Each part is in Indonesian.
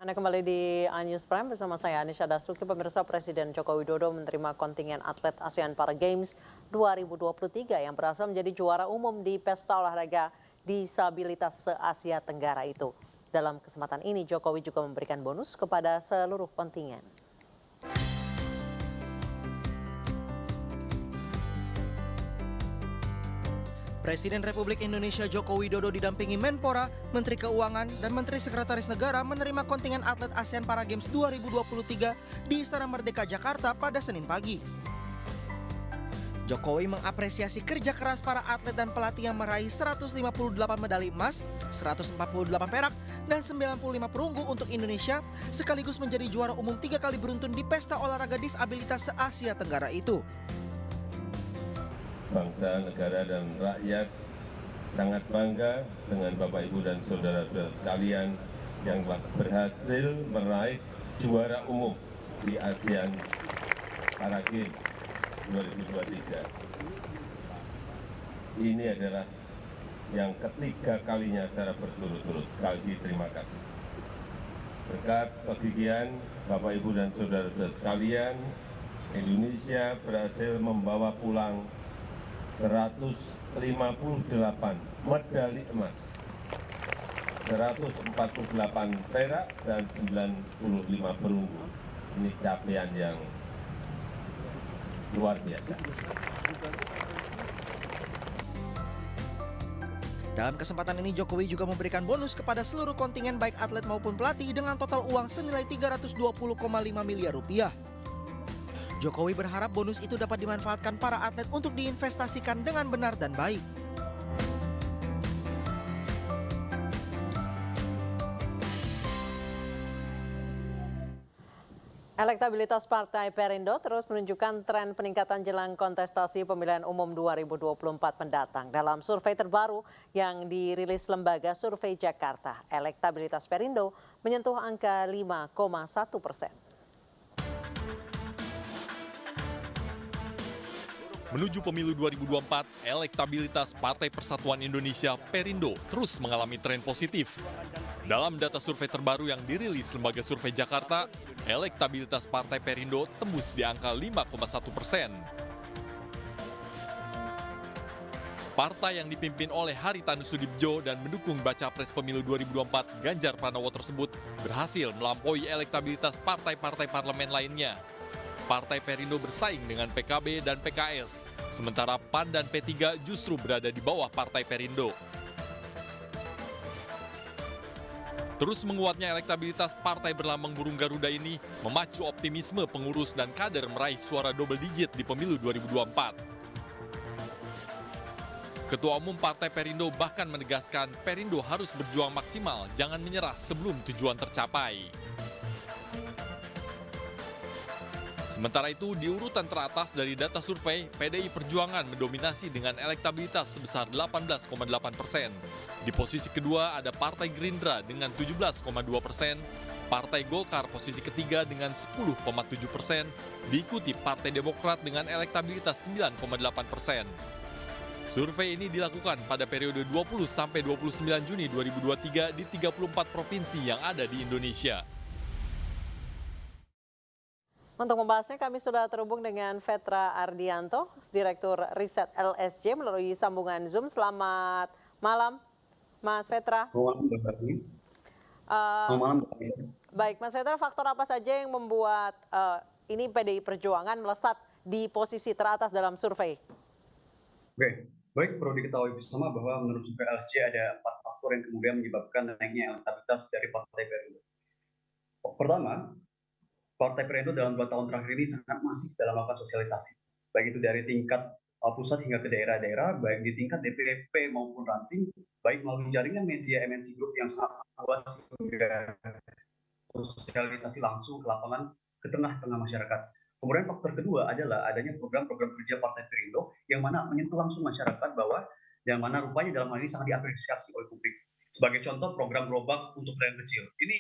Anda kembali di News Prime bersama saya Anisha Dasuki. Pemirsa, Presiden Joko Widodo menerima kontingen atlet ASEAN Para Games 2023 yang berhasil menjadi juara umum di Pesta Olahraga Disabilitas se-Asia Tenggara itu. Dalam kesempatan ini, Jokowi juga memberikan bonus kepada seluruh kontingen. Presiden Republik Indonesia Joko Widodo didampingi Menpora, Menteri Keuangan, dan Menteri Sekretaris Negara menerima kontingen atlet ASEAN Para Games 2023 di Istana Merdeka Jakarta pada Senin pagi. Jokowi mengapresiasi kerja keras para atlet dan pelatih yang meraih 158 medali emas, 148 perak, dan 95 perunggu untuk Indonesia, sekaligus menjadi juara umum 3 kali beruntun di Pesta Olahraga Disabilitas se-Asia Tenggara itu. Bangsa, negara, dan rakyat sangat bangga dengan Bapak, Ibu, dan saudara-saudara sekalian yang telah berhasil meraih juara umum di ASEAN Para Games 2023. Ini adalah yang ketiga kalinya secara berturut-turut. Sekali lagi terima kasih. Berkat kegigihan Bapak, Ibu, dan saudara-saudara sekalian, Indonesia berhasil membawa pulang 158 medali emas, 148 perak, dan 95 perunggu. Ini capaian yang luar biasa. Dalam kesempatan ini, Jokowi juga memberikan bonus kepada seluruh kontingen baik atlet maupun pelatih dengan total uang senilai 320,5 miliar rupiah. Jokowi berharap bonus itu dapat dimanfaatkan para atlet untuk diinvestasikan dengan benar dan baik. Elektabilitas Partai Perindo terus menunjukkan tren peningkatan jelang kontestasi pemilihan umum 2024 mendatang. Dalam survei terbaru yang dirilis Lembaga Survei Jakarta, elektabilitas Perindo menyentuh angka 5,1%. Menuju pemilu 2024, elektabilitas Partai Persatuan Indonesia Perindo terus mengalami tren positif. Dalam data survei terbaru yang dirilis Lembaga Survei Jakarta, elektabilitas Partai Perindo tembus di angka 5,1%. Partai yang dipimpin oleh Haritanu Sudibjo dan mendukung baca pres pemilu 2024 Ganjar Pranowo tersebut berhasil melampaui elektabilitas partai-partai parlemen lainnya. Partai Perindo bersaing dengan PKB dan PKS, sementara PAN dan P3 justru berada di bawah Partai Perindo. Terus menguatnya elektabilitas partai berlambang burung Garuda ini memacu optimisme pengurus dan kader meraih suara double digit di pemilu 2024. Ketua Umum Partai Perindo bahkan menegaskan Perindo harus berjuang maksimal, jangan menyerah sebelum tujuan tercapai. Sementara itu, di urutan teratas dari data survei, PDI Perjuangan mendominasi dengan elektabilitas sebesar 18,8%. Di posisi kedua ada Partai Gerindra dengan 17,2%, Partai Golkar posisi ketiga dengan 10,7%, diikuti Partai Demokrat dengan elektabilitas 9,8%. Survei ini dilakukan pada periode 20 sampai 29 Juni 2023 di 34 provinsi yang ada di Indonesia. Untuk membahasnya kami sudah terhubung dengan Vetra Ardianto, Direktur Riset LSJ melalui sambungan Zoom. Selamat malam, Mas Vetra. Selamat malam. Baik, Mas Vetra, faktor apa saja yang membuat ini PDI Perjuangan melesat di posisi teratas dalam survei? Oke, baik, perlu diketahui bersama bahwa menurut survei LSJ ada 4 faktor yang kemudian menyebabkan naiknya elektabilitas dari Partai Perindo. Pertama, Partai Perindo dalam 2 tahun terakhir ini sangat masif dalam melakukan sosialisasi, baik itu dari tingkat pusat hingga ke daerah-daerah, baik di tingkat DPP maupun ranting, baik melalui jaringan media MNC Group yang sangat luas hingga sosialisasi langsung ke lapangan ke tengah-tengah masyarakat. Kemudian faktor kedua adalah adanya program-program kerja Partai Perindo yang mana menyentuh langsung masyarakat bawah, yang mana rupanya dalam hal ini sangat diapresiasi oleh publik. Sebagai contoh, program gerobak untuk nelayan kecil. Ini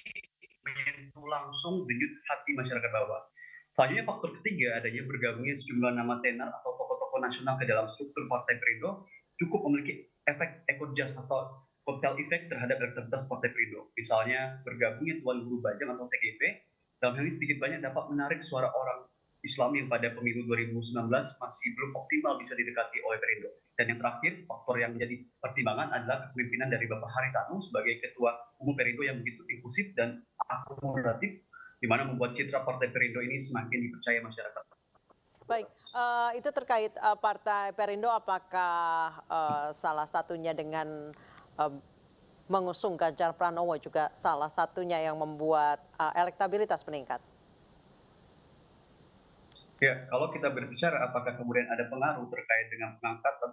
menyentuh langsung denyut hati masyarakat bawah. Selanjutnya faktor ketiga adanya bergabungnya sejumlah nama tenar atau tokoh-tokoh nasional ke dalam struktur Partai Perindo cukup memiliki efek echo jas atau kotel efek terhadap elektabilitas Partai Perindo. Misalnya bergabungnya Tuan Guru Bajang atau TGB, dalam hal ini sedikit banyak dapat menarik suara orang Islam yang pada pemilu 2019 masih belum optimal bisa didekati oleh Perindo. Dan yang terakhir, faktor yang menjadi pertimbangan adalah kepemimpinan dari Bapak Haritanu sebagai Ketua Umum Perindo yang begitu inklusif dan akomodatif, di mana membuat citra Partai Perindo ini semakin dipercaya masyarakat. Baik, itu terkait Partai Perindo, apakah salah satunya dengan mengusung Ganjar Pranowo juga salah satunya yang membuat elektabilitas meningkat? Ya, kalau kita berbicara apakah kemudian ada pengaruh terkait dengan pengangkatan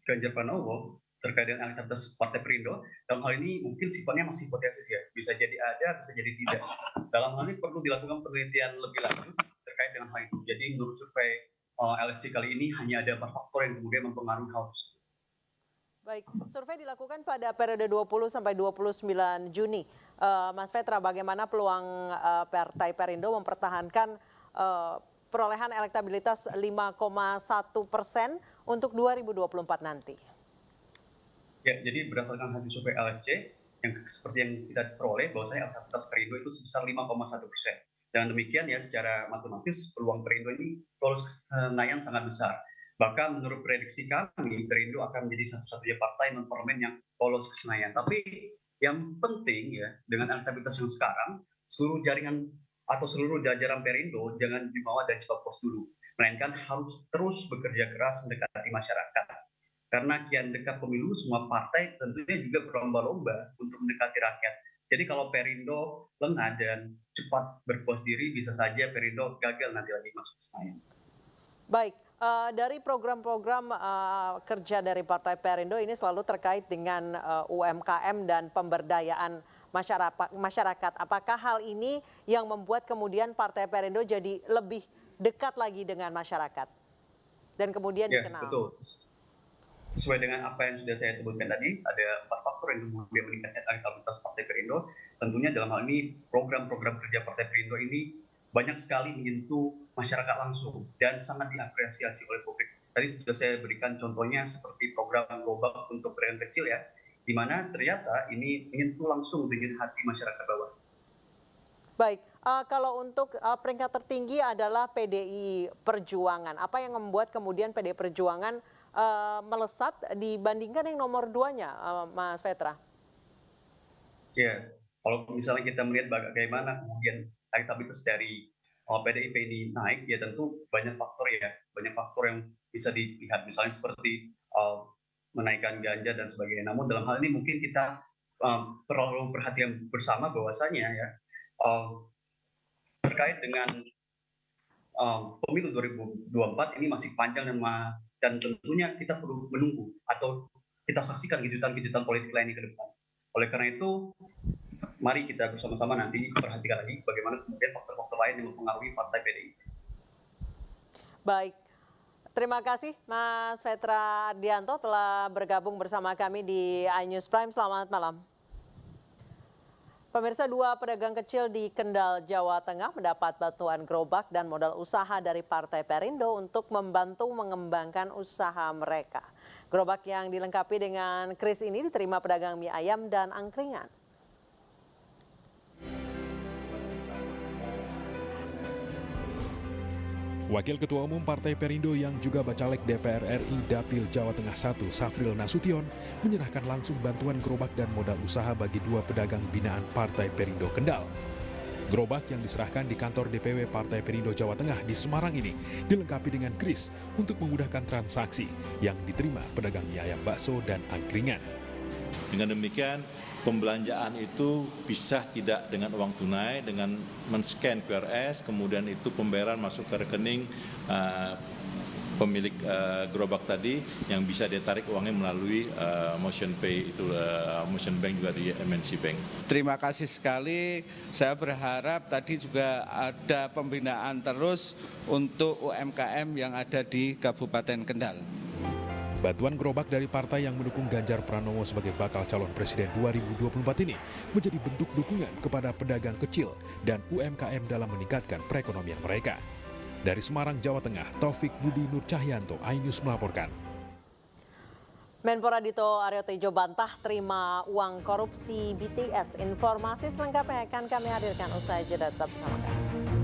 Ganjar Pranowo terkait dengan elektabilitas Partai Perindo, dalam hal ini mungkin sifatnya masih hipotesis ya, bisa jadi ada, bisa jadi tidak. Dalam hal ini perlu dilakukan penelitian lebih lanjut terkait dengan hal itu. Jadi menurut survei LSC kali ini hanya ada 4 faktor yang kemudian mempengaruhi hal tersebut. Baik, survei dilakukan pada periode 20 sampai 29 Juni. Mas Petra, bagaimana peluang Partai Perindo mempertahankan perolehan elektabilitas 5,1% untuk 2024 nanti? Ya, jadi berdasarkan hasil survei LSC, yang seperti yang kita peroleh, bahwasanya elektabilitas Perindo itu sebesar 5,1%. Dengan demikian ya, secara matematis peluang Perindo ini lolos ke Senayan sangat besar. Bahkan menurut prediksi kami, Perindo akan menjadi satu-satunya partai non-parlemen yang lolos ke Senayan. Tapi yang penting ya, dengan elektabilitas yang sekarang, seluruh jaringan atau seluruh jajaran Perindo jangan dibawa dan cepat pos dulu, melainkan harus terus bekerja keras mendekati masyarakat. Karena kian dekat pemilu, semua partai tentunya juga berlomba-lomba untuk mendekati rakyat. Jadi kalau Perindo lengah dan cepat berpuas diri, bisa saja Perindo gagal nanti lagi masuk ke Senayan. Baik, dari program-program kerja dari Partai Perindo ini selalu terkait dengan UMKM dan pemberdayaan masyarakat. Apakah hal ini yang membuat kemudian Partai Perindo jadi lebih dekat lagi dengan masyarakat dan kemudian dikenal? Betul. Sesuai dengan apa yang sudah saya sebutkan tadi, ada 4 faktor yang kemudian meningkatkan elektabilitas Partai Perindo. Tentunya dalam hal ini program-program kerja Partai Perindo ini banyak sekali menyentuh masyarakat langsung dan sangat diapresiasi oleh publik. Tadi sudah saya berikan contohnya seperti program Gobak untuk pedagang kecil ya, di mana ternyata ini menyentuh langsung dengan hati masyarakat bawah. Baik, kalau untuk peringkat tertinggi adalah PDI Perjuangan. Apa yang membuat kemudian PDI Perjuangan melesat dibandingkan yang nomor 2-nya, Mas Petra? Ya, kalau misalnya kita melihat bagaimana kemudian elektabilitas dari PDIP ini naik, ya tentu banyak faktor ya, banyak faktor yang bisa dilihat, misalnya seperti menaikkan Ganjar dan sebagainya. Namun dalam hal ini mungkin kita perlu perhatian bersama bahwasanya ya terkait dengan pemilu 2024 ini masih panjang dan tentunya kita perlu menunggu atau kita saksikan kejutan-kejutan politik lainnya ke depan. Oleh karena itu, mari kita bersama-sama nanti perhatikan lagi bagaimana kemudian faktor-faktor lain yang mempengaruhi Partai PDIP. Baik. Terima kasih Mas Petra Ardianto telah bergabung bersama kami di iNews Prime. Selamat malam. Pemirsa, 2 pedagang kecil di Kendal, Jawa Tengah mendapat bantuan gerobak dan modal usaha dari Partai Perindo untuk membantu mengembangkan usaha mereka. Gerobak yang dilengkapi dengan kris ini diterima pedagang mie ayam dan angkringan. Wakil Ketua Umum Partai Perindo yang juga Bacalek DPR RI Dapil Jawa Tengah 1, Safril Nasution, menyerahkan langsung bantuan gerobak dan modal usaha bagi 2 pedagang binaan Partai Perindo Kendal. Gerobak yang diserahkan di kantor DPW Partai Perindo Jawa Tengah di Semarang ini dilengkapi dengan kris untuk memudahkan transaksi yang diterima pedagang mie ayam bakso dan angkringan. Dengan demikian, pembelanjaan itu bisa tidak dengan uang tunai, dengan men-scan QRS, kemudian itu pembayaran masuk ke rekening pemilik gerobak tadi yang bisa ditarik uangnya melalui Motion Pay, itu Motion Bank juga di MNC Bank. Terima kasih sekali, saya berharap tadi juga ada pembinaan terus untuk UMKM yang ada di Kabupaten Kendal. Bantuan gerobak dari partai yang mendukung Ganjar Pranowo sebagai bakal calon presiden 2024 ini menjadi bentuk dukungan kepada pedagang kecil dan UMKM dalam meningkatkan perekonomian mereka. Dari Semarang, Jawa Tengah, Taufik Budi Nur Cahyanto, iNews melaporkan. Menpora Dito Aryo Tejo bantah terima uang korupsi BTS. Informasi selengkapnya akan kami hadirkan usai jeda, tetap bersama kami.